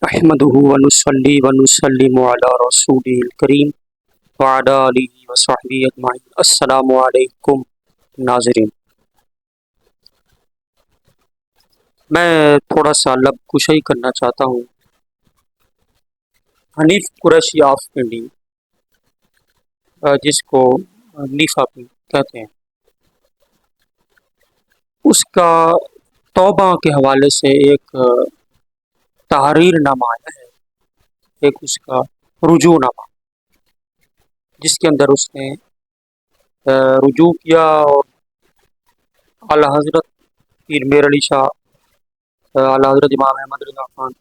अहमदुहु व नुसल्ली व नुसल्लिमु अला रसूलिल करीम व अला आलिहि व सहबिहि अजमाइन। अस्सलामु अलैकुम नाज़रीन। मैं थोड़ा सा लब कुशई करना चाहता हूँ। हनीफ कुरैशी ऑफ इंडिया, जिसको नीफा भी कहते हैं, उसका तौबा के हवाले से एक तहरीर नामा आया है, एक उसका रुजूनामा, जिसके अंदर उसने रुजू किया और आला हज़रत पीर मेर अली शाह, आला हज़रत इमाम अहमद रज़ा खान,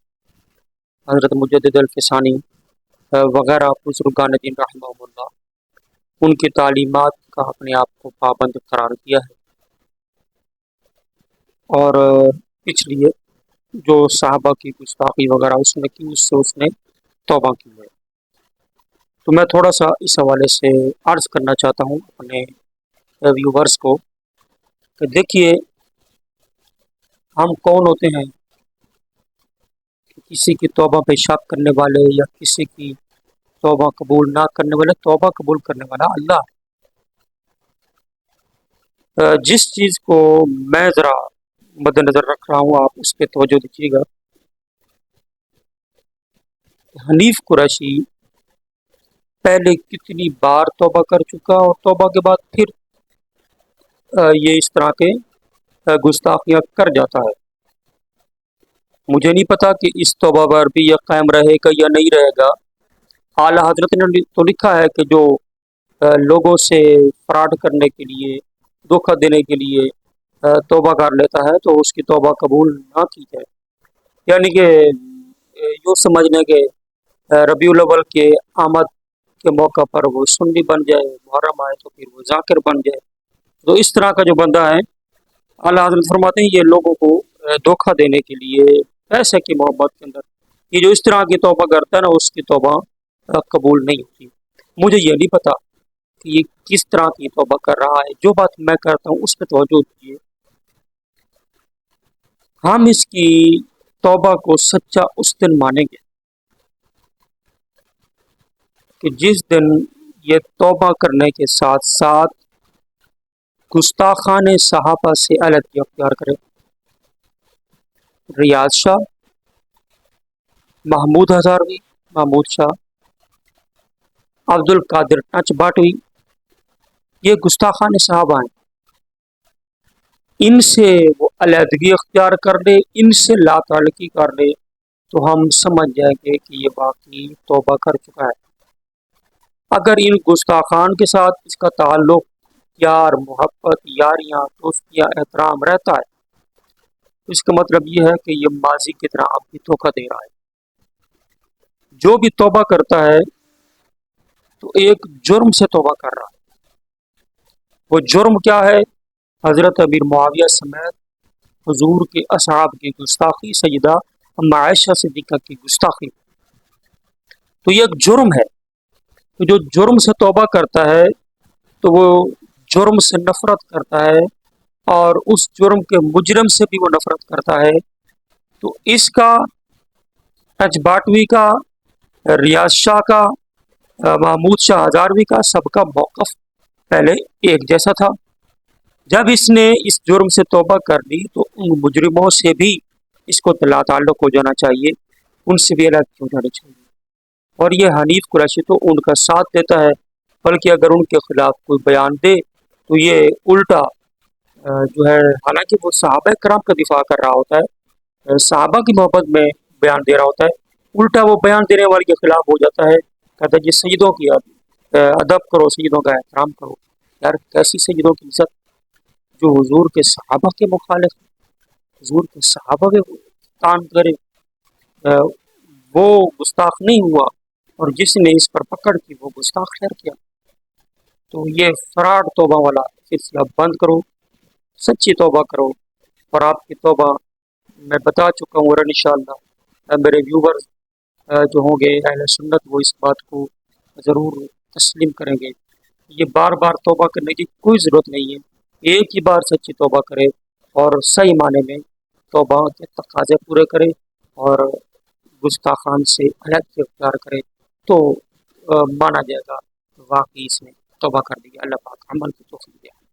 हज़रत मुजद्दिद अल-फ़सानी वगैरह बुज़ुर्गान दीन रहमहुमुल्लाह, उनकी तालीमात का अपने आप को पाबंद करार दिया है। और इसलिए जो साहबा की गुस्ताखी वगैरह उसने की, उससे उसने तौबा की है। तो मैं थोड़ा सा इस हवाले से अर्ज़ करना चाहता हूँ अपने व्यूवर्स को कि देखिए, हम कौन होते हैं कि किसी की तौबा पे शक करने वाले या किसी की तौबा कबूल ना करने वाले। तौबा कबूल करने वाला अल्लाह है। जिस चीज़ को मैं ज़रा मद्देनज़र रख रहा हूँ, आप उस पर तवज्जो दीजिएगा। हनीफ कुरैशी पहले कितनी बार तौबा कर चुका और तौबा के बाद फिर ये इस तरह के गुस्ताखियाँ कर जाता है। मुझे नहीं पता कि इस तौबा पर भी यह कायम रहेगा या नहीं रहेगा। आला हज़रत ने तो लिखा है कि जो लोगों से फ्रॉड करने के लिए, धोखा देने के लिए तौबा कर लेता है तो उसकी तौबा कबूल ना की जाए। यानी कि यूँ समझ लें कि रबीउल अव्वल के आमद के मौका पर वो सुन्नी बन जाए, मुहर्रम आए तो फिर वो जाकिर बन जाए। तो इस तरह का जो बंदा है, आला हज़रत फरमाते हैं, ये लोगों को धोखा देने के लिए, पैसे की मोहब्बत के अंदर ये जो इस तरह की तौबा करता है ना, उसकी तौबा कबूल नहीं होती। मुझे ये नहीं पता कि ये किस तरह की तौबा कर रहा है। जो बात मैं करता हूँ उस पर तवज्जो दीजिए। हम इसकी तौबा को सच्चा उस दिन मानेंगे कि जिस दिन ये तौबा करने के साथ साथ गुस्ताखान सहाबा से अलग अख्तियार करे। रियाज शाह, महमूद हजारवी, महमूद शाह, अब्दुल कादिर टच बाटवी, ये गुस्ताखान सहाबा हैं। इनसे वो अलहदगी अख्तियार कर ले, इनसे लाताल्लुकी कर ले, तो हम समझ जाएंगे कि ये वाकई तौबा कर चुका है। अगर इन गुस्ताखान के साथ इसका ताल्लुक प्यार, मोहब्बत, यारियाँ, दोस्तियाँ, एहतराम रहता है, तो इसका मतलब ये है कि ये माजी की तरह अब भी धोखा दे रहा है। जो भी तौबा करता है तो एक जुर्म से तौबा कर रहा है। वो जुर्म क्या है? हज़रत अमीर मुआविया समेत हुजूर के असहाब की गुस्ताखी, सैयदा अम्मा आयशा सिद्दीक़ा की गुस्ताखी। तो ये एक जुर्म है। तो जो जुर्म से तौबा करता है तो वो जुर्म से नफरत करता है और उस जुर्म के मुजरम से भी वो नफरत करता है। तो इसका, टच बाटवी का, रियाज शाह का, महमूद शाह हजारवी का, सबका मौक़िफ़ पहले एक जैसा था। जब इसने इस जुर्म से तौबा कर ली तो उन मुजरिमों से भी इसको ताल्लुक़ हो जाना चाहिए, उनसे भी अलग हो जाना चाहिए। और ये हनीफ कुरैशी तो उनका साथ देता है, बल्कि अगर उनके खिलाफ कोई बयान दे तो ये उल्टा जो है, हालांकि वो सहाबा कराम का दिफा कर रहा होता है, सहाबा की मोहब्बत में बयान दे रहा होता है, उल्टा वो बयान देने वाले के खिलाफ हो जाता है। कहता है जी सैयदों की अदब करो, सैयदों का एहतराम करो। यार कैसी सैयदों की इज्जत जो हुजूर के सहाबा के मुखालिफ, हुजूर के सहाबा के तान करे, वो गुस्ताख नहीं हुआ और जिसने इस पर पकड़ की वो गुस्ताख ठहर किया। तो ये फराड तौबा वाला सिलसिला बंद करो, सच्ची तौबा करो। और आपकी तौबा मैं बता चुका हूँ, और इंशाअल्लाह मेरे व्यूवर्स जो होंगे अहले सुन्नत, वो इस बात को ज़रूर तस्लीम करेंगे। ये बार बार तौबा करने की कोई ज़रूरत नहीं है। एक ही बार सच्ची तौबा करे और सही माने में तौबा के तकाज़े पूरे करे और گستاخان سے علیحدگی اختیار کرے تو مانا جائے گا واقعی اس نے توبہ کر دی. اللہ پاک عمل کی توفیق دے.